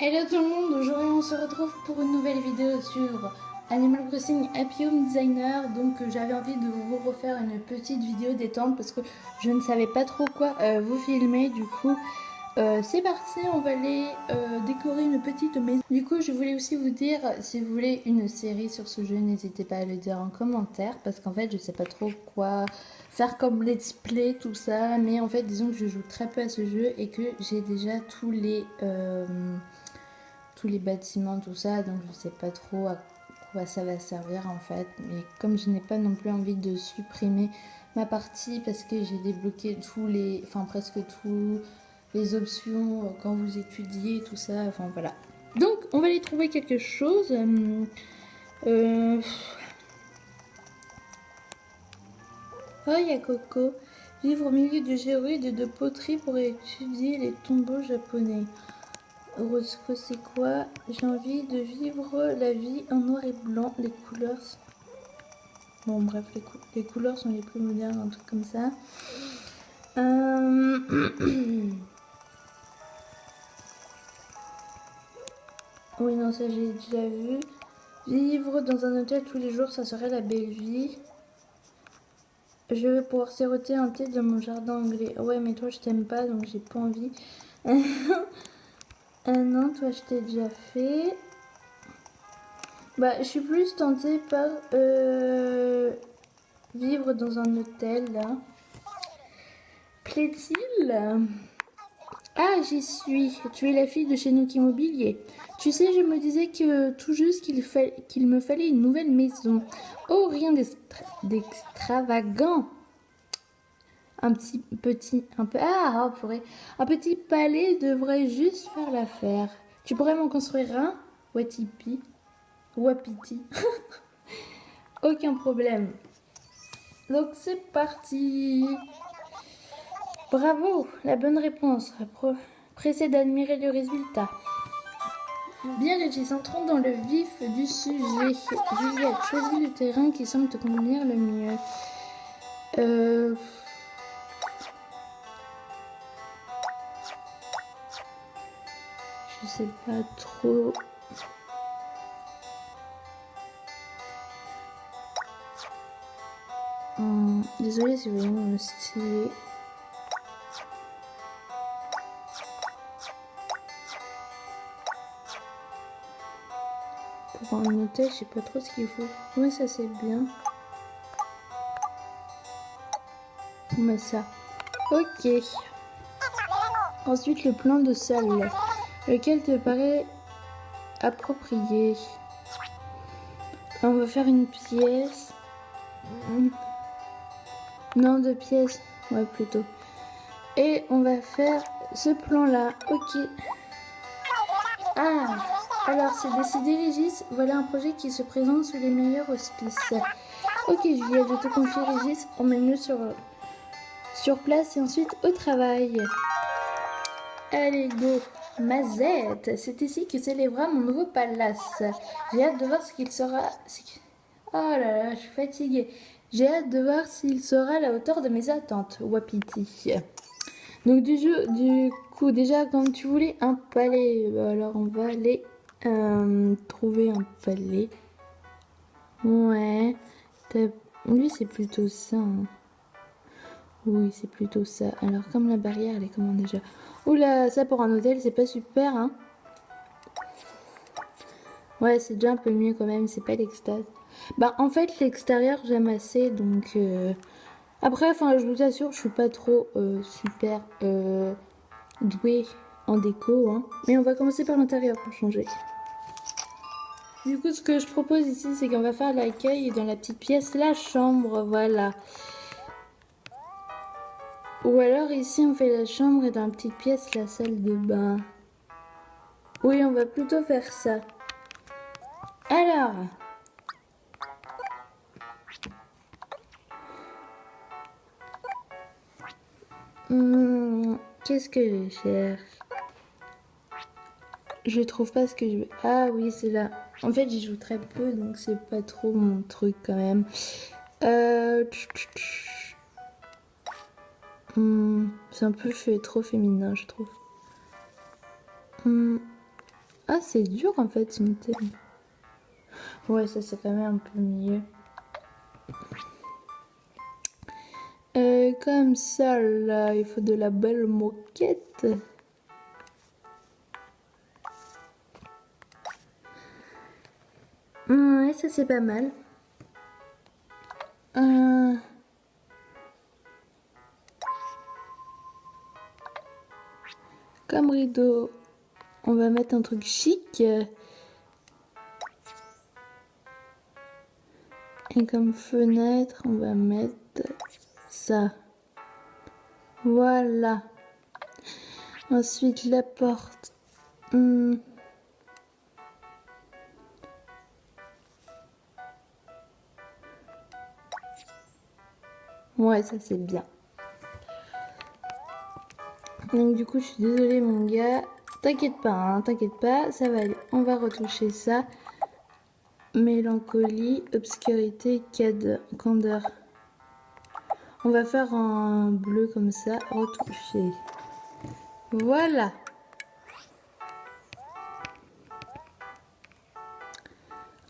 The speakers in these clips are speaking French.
Hello tout le monde, aujourd'hui on se retrouve pour une nouvelle vidéo sur Animal Crossing Happy Home Designer. Donc j'avais envie de vous refaire une petite vidéo détente parce que je ne savais pas trop quoi vous filmer. Du coup c'est parti, on va aller décorer une petite maison. Du coup je voulais aussi vous dire, si vous voulez une série sur ce jeu, n'hésitez pas à le dire en commentaire. Parce qu'en fait je sais pas trop quoi faire comme let's play, tout ça. Mais en fait disons que je joue très peu à ce jeu et que j'ai déjà tous les bâtiments, tout ça, donc je sais pas trop à quoi ça va servir en fait. Mais comme je n'ai pas non plus envie de supprimer ma partie parce que j'ai débloqué presque tous les options quand vous étudiez, tout ça, enfin voilà. Donc on va aller trouver quelque chose. Oh, il y a Coco. Vivre au milieu de géoïdes et de poteries pour étudier les tombeaux japonais. Roscoe, c'est quoi? J'ai envie de vivre la vie en noir et blanc. Les couleurs. Bon, bref, les couleurs sont les plus modernes, un truc comme ça. Oui, non, ça j'ai déjà vu. Vivre dans un hôtel tous les jours, ça serait la belle vie. Je vais pouvoir siroter un thé dans mon jardin anglais. Ouais, mais toi, je t'aime pas, donc j'ai pas envie. Non, toi, je t'ai déjà fait. Bah, je suis plus tentée par vivre dans un hôtel, là. Plaît-il? Ah, j'y suis. Tu es la fille de chez Nook Immobilier. Tu sais, je me disais que tout juste qu'il me fallait une nouvelle maison. Oh, rien d'extravagant. Un petit palais devrait juste faire l'affaire. Tu pourrais m'en construire un? Watipi. Wapiti. Aucun problème. Donc c'est parti. Bravo, la bonne réponse. Pressé d'admirer le résultat. Bien Régis, entrons dans le vif du sujet. Juliette, choisis le terrain qui semble te convenir le mieux. Je sais pas trop. Désolée si vous voyez mon stylet. Pour un hôtel, je sais pas trop ce qu'il faut. Ouais, ça c'est bien. On met ça. Ok. Ensuite, le plan de salle. Lequel te paraît approprié? On va faire une pièce. Non, 2 pièces. Ouais, plutôt. Et on va faire ce plan-là. Ok. Ah, alors c'est décidé, Régis. Voilà un projet qui se présente sous les meilleurs auspices. Ok, Juliette, je te confie, Régis. On met mieux sur place et ensuite au travail. Allez, go. Mazette, c'est ici que s'élèvera mon nouveau palace. J'ai hâte de voir ce qu'il sera. Oh là là, je suis fatiguée. J'ai hâte de voir s'il sera à la hauteur de mes attentes. Wapiti. Donc du coup, déjà, comme tu voulais un palais, alors on va aller trouver un palais. Ouais. Lui, c'est plutôt ça. Hein. Oui, c'est plutôt ça. Alors, comme la barrière, elle est comment déjà? Oula, ça pour un hôtel, c'est pas super, hein. Ouais, c'est déjà un peu mieux quand même, c'est pas l'extase. Bah, en fait, l'extérieur, j'aime assez, donc... Après, enfin, je vous assure, je suis pas trop super douée en déco, hein. Mais on va commencer par l'intérieur pour changer. Du coup, ce que je propose ici, c'est qu'on va faire l'accueil et dans la petite pièce, la chambre, voilà. Ou alors ici, on fait la chambre et dans la petite pièce, la salle de bain. Oui, on va plutôt faire ça. Alors... qu'est-ce que je cherche? Je trouve pas ce que je veux. Ah oui, c'est là. En fait, j'y joue très peu, donc c'est pas trop mon truc quand même. C'est un peu trop féminin, je trouve. Ah, c'est dur en fait, ce thème. Ouais, ça c'est quand même un peu mieux. Comme ça, là, il faut de la belle moquette. Ouais, ça c'est pas mal. Comme rideau, on va mettre un truc chic. Et comme fenêtre, on va mettre ça. Voilà. Ensuite, la porte. Ouais, ça c'est bien. Donc du coup, je suis désolée mon gars. T'inquiète pas, hein, t'inquiète pas, ça va aller. On va retoucher ça. Mélancolie, obscurité, candeur. On va faire un bleu comme ça, retouché. Voilà.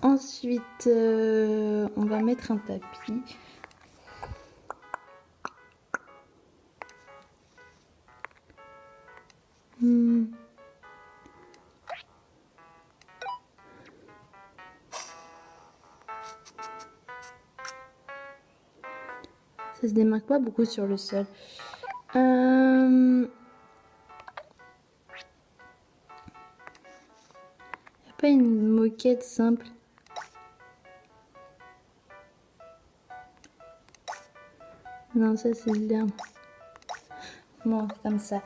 Ensuite, on va mettre un tapis. Ça se démarque pas beaucoup sur le sol. Y a pas une moquette simple? Non, ça c'est de l'herbe. Bon, comme ça.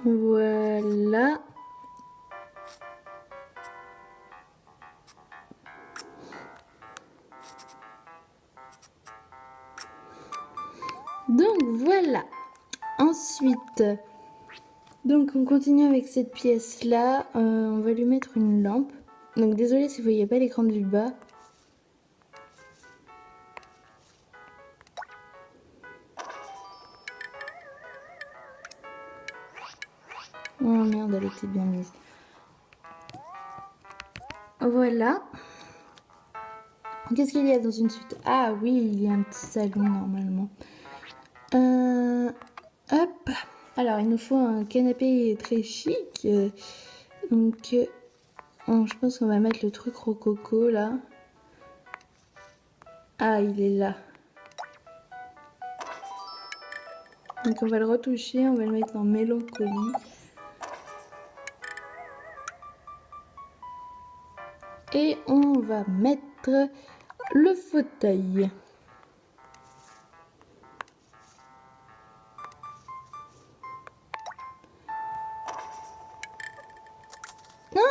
Voilà. Donc voilà. Ensuite, donc on continue avec cette pièce là. On va lui mettre une lampe. Donc désolé si vous voyez pas l'écran du bas. Oh merde, elle était bien mise. Voilà. Qu'est-ce qu'il y a dans une suite? Ah oui, il y a un petit salon normalement. Hop. Alors, il nous faut un canapé très chic. Donc, je pense qu'on va mettre le truc rococo là. Ah, il est là. Donc, on va le retoucher. On va le mettre en mélancolie. Et on va mettre le fauteuil. Non.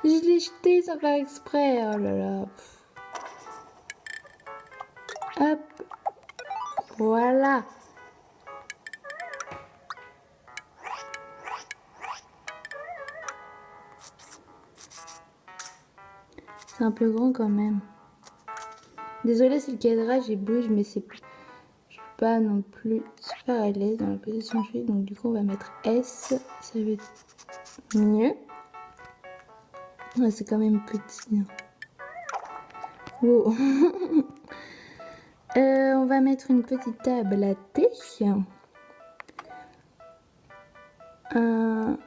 Je l'ai jeté sans faire exprès. Oh là là. Hop. Voilà. C'est un peu grand quand même. Désolée si le cadrage il bouge, mais c'est pas non plus super à l'aise dans la position que je suis. Donc du coup on va mettre S. Ça va être mieux. Ouais, c'est quand même petit. Wow. On va mettre une petite table à thé. On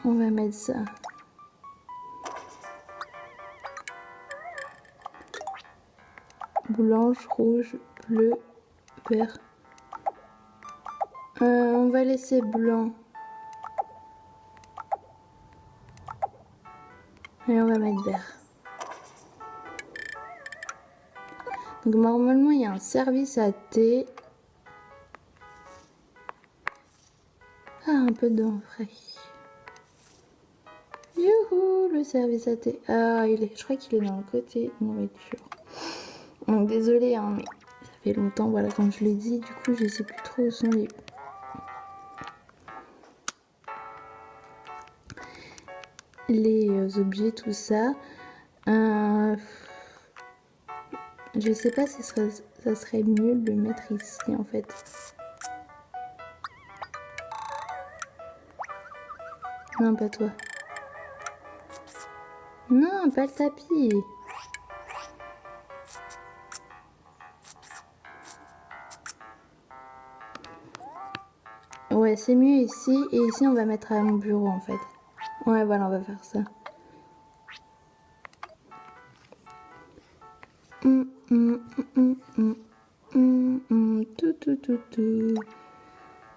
va mettre ça. Blanche, rouge, bleu, vert. On va laisser blanc. Et on va mettre vert. Donc normalement il y a un service à thé. Ah, un peu d'eau frais. Youhou, le service à thé. Ah, je crois qu'il est dans le côté nourriture. Donc désolé, hein, mais ça fait longtemps, voilà, comme je l'ai dit, du coup je sais plus trop où sont les objets, tout ça. Je sais pas si ça serait mieux de le mettre ici en fait. Non, pas toi. Non, pas le tapis. Ouais, c'est mieux ici. Et ici, on va mettre à mon bureau, en fait. Ouais, voilà, on va faire ça. Tout.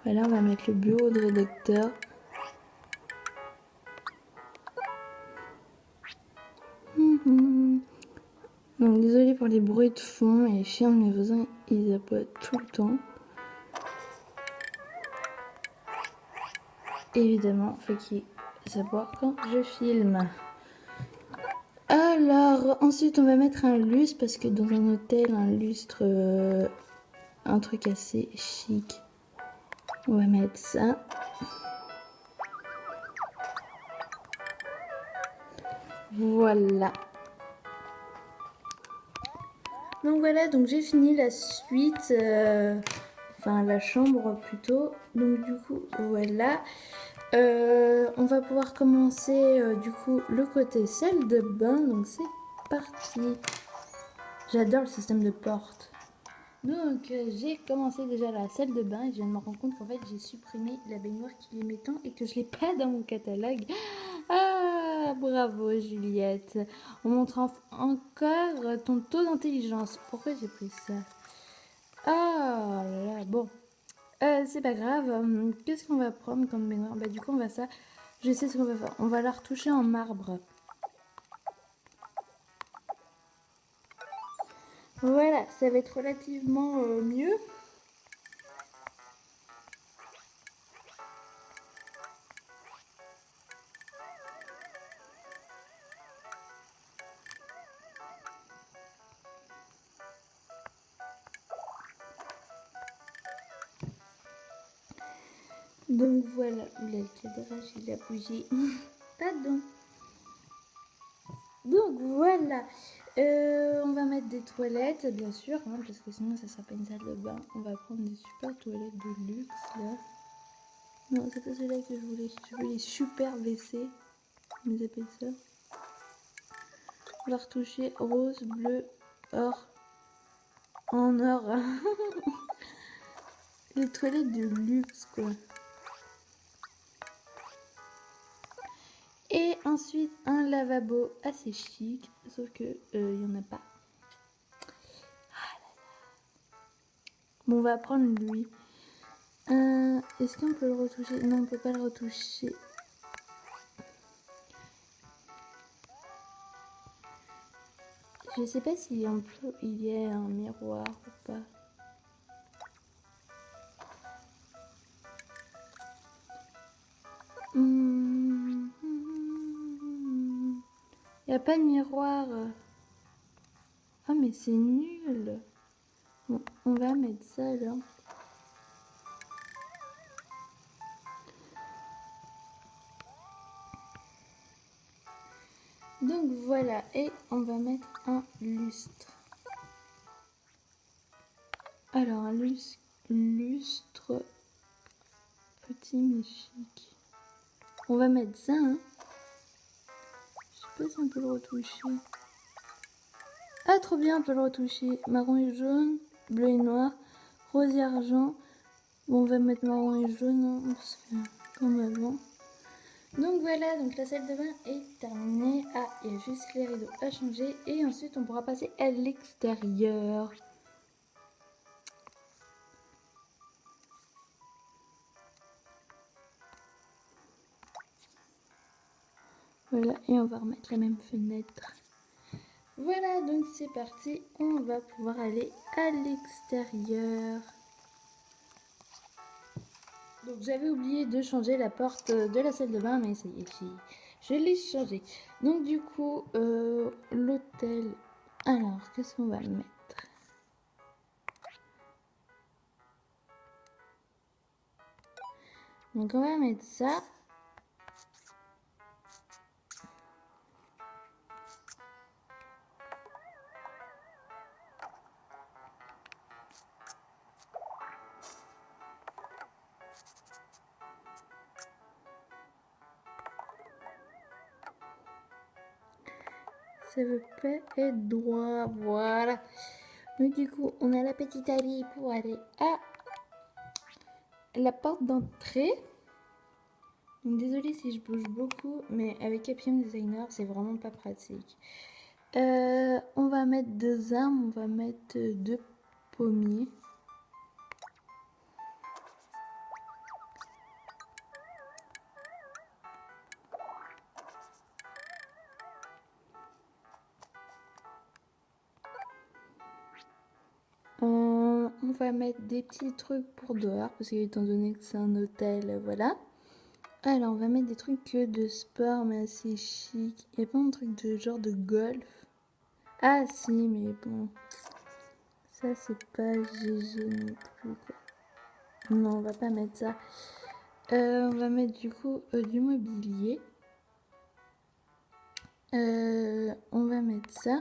Voilà, on va mettre le bureau de rédacteur. Donc, désolé pour les bruits de fond. Les chiens de mes voisins, ils aboient tout le temps. Évidemment, faut qu'ils aboient quand je filme. Alors, ensuite, on va mettre un lustre parce que dans un hôtel, un lustre, un truc assez chic. On va mettre ça. Voilà. Donc voilà, donc j'ai fini la suite, enfin la chambre plutôt. Donc du coup, voilà. On va pouvoir commencer du coup le côté salle de bain. Donc c'est parti. J'adore le système de porte. Donc j'ai commencé déjà la salle de bain et je viens de me rendre compte qu'en fait j'ai supprimé la baignoire qui est mettant et que je l'ai pas dans mon catalogue. Ah, bravo Juliette. On montre encore ton taux d'intelligence. Pourquoi j'ai pris ça? Ah là là, bon. C'est pas grave. Qu'est-ce qu'on va prendre comme baignoire? Bah du coup on va ça. Je sais ce qu'on va faire. On va la retoucher en marbre. Voilà, ça va être relativement mieux. Donc voilà, oula le cadrage il a bougé. Pardon. Donc voilà, on va mettre des toilettes bien sûr, hein, parce que sinon ça sera pas une salle de bain. On va prendre des super toilettes de luxe là. Non, c'est pas celle-là que je voulais. Je voulais les super WC. Comment ils appellent ça? On va retoucher rose, bleu, or. En or. Les toilettes de luxe quoi. Et ensuite un lavabo assez chic, sauf que il y en a pas. Bon, on va prendre lui. Est-ce qu'on peut le retoucher? Non, on peut pas le retoucher. Je sais pas s'il y a un miroir ou pas. Il n'y a pas de miroir. Ah mais c'est nul. Bon, on va mettre ça alors. Donc voilà, et on va mettre un lustre. Alors un lustre petit mais chic. On va mettre ça, hein. Je sais pas si on peut le retoucher. Ah trop bien, on peut le retoucher. Marron et jaune, bleu et noir, rose et argent. Bon, on va mettre marron et jaune, hein, parce que comme avant. Donc voilà, donc la salle de bain est terminée. Ah, il y a juste les rideaux à changer. Et ensuite, on pourra passer à l'extérieur. Voilà, et on va remettre la même fenêtre. Voilà, donc c'est parti. On va pouvoir aller à l'extérieur. Donc j'avais oublié de changer la porte de la salle de bain, mais ça y est, je l'ai changé. Donc du coup, l'hôtel. Alors, qu'est-ce qu'on va mettre? Donc on va mettre ça. Ça veut pas être droit. Voilà. Donc du coup, on a la petite allée pour aller à la porte d'entrée. Donc désolée si je bouge beaucoup, mais avec Appium Designer, c'est vraiment pas pratique. On va mettre 2 arbres, on va mettre 2 pommiers. On va mettre des petits trucs pour dehors, parce que étant donné que c'est un hôtel, voilà. Alors, on va mettre des trucs de sport, mais assez chic. Il n'y a pas un truc de genre de golf? Ah si, mais bon. Ça, c'est pas GG non plus, quoi. Non, on va pas mettre ça. On va mettre du coup du mobilier. On va mettre ça.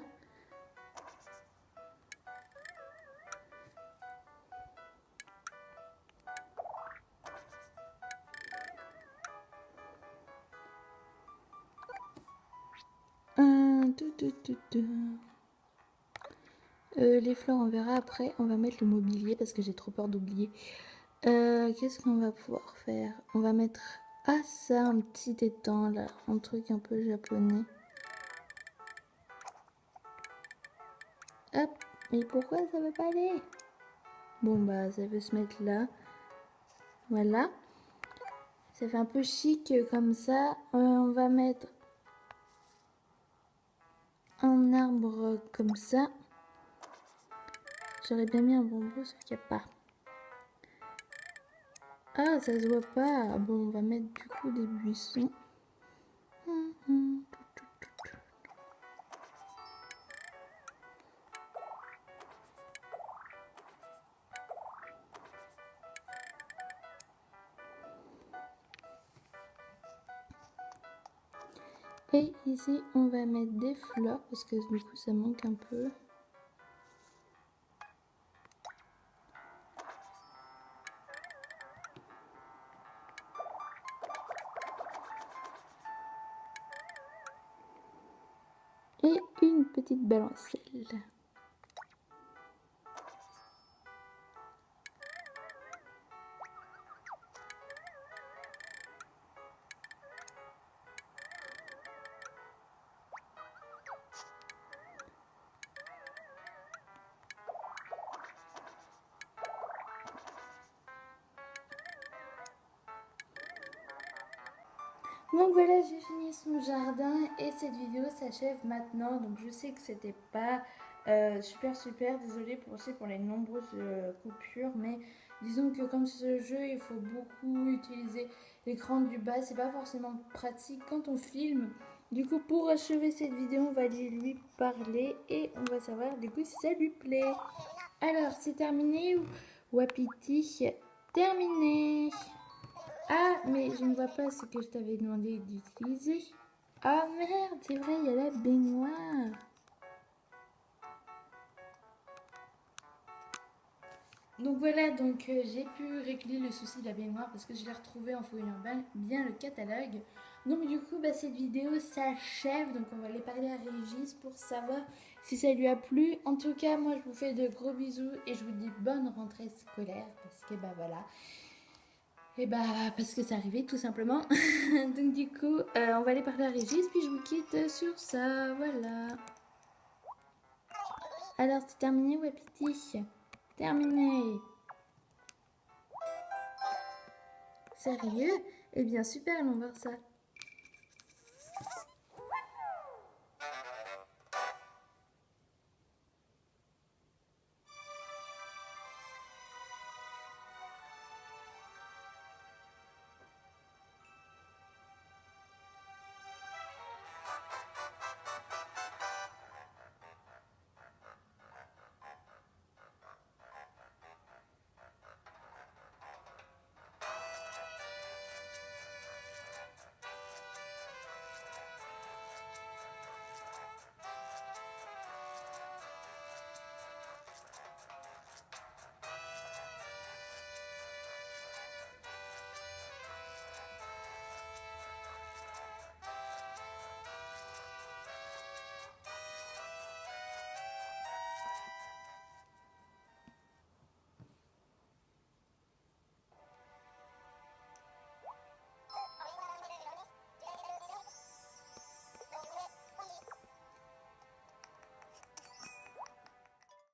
Les fleurs, on verra après. On va mettre le mobilier parce que j'ai trop peur d'oublier. Qu'est-ce qu'on va pouvoir faire? On va mettre... Ah ça, un petit étang là. Un truc un peu japonais. Hop. Mais pourquoi ça veut pas aller? Bon bah ça veut se mettre là. Voilà. Ça fait un peu chic comme ça. On va mettre un arbre comme ça. J'aurais bien mis un bambou, sauf qu'il n'y a pas. Ah, ça se voit pas. Bon, on va mettre du coup des buissons. Et ici, on va mettre des fleurs parce que du coup, ça manque un peu. Et une petite balancelle. Donc voilà, j'ai fini son jardin et cette vidéo s'achève maintenant. Donc je sais que c'était pas super, désolée pour aussi pour les nombreuses coupures, mais disons que comme ce jeu, il faut beaucoup utiliser l'écran du bas, c'est pas forcément pratique quand on filme. Du coup, pour achever cette vidéo, on va aller lui parler et on va savoir du coup si ça lui plaît. Alors, c'est terminé, Wapiti? Terminé. Ah, mais je ne vois pas ce que je t'avais demandé d'utiliser. Ah merde, c'est vrai, il y a la baignoire. Donc voilà, donc j'ai pu régler le souci de la baignoire parce que je l'ai retrouvé en fouillant bien le catalogue. Donc du coup, bah, cette vidéo s'achève, donc on va aller parler à Régis pour savoir si ça lui a plu. En tout cas, moi je vous fais de gros bisous et je vous dis bonne rentrée scolaire parce que bah voilà. Et bah parce que c'est arrivé tout simplement. Donc du coup, on va aller parler à Régis puis je vous quitte sur ça, voilà. Alors c'est terminé Wapiti? Terminé. Sérieux? Eh bien super, allons voir ça.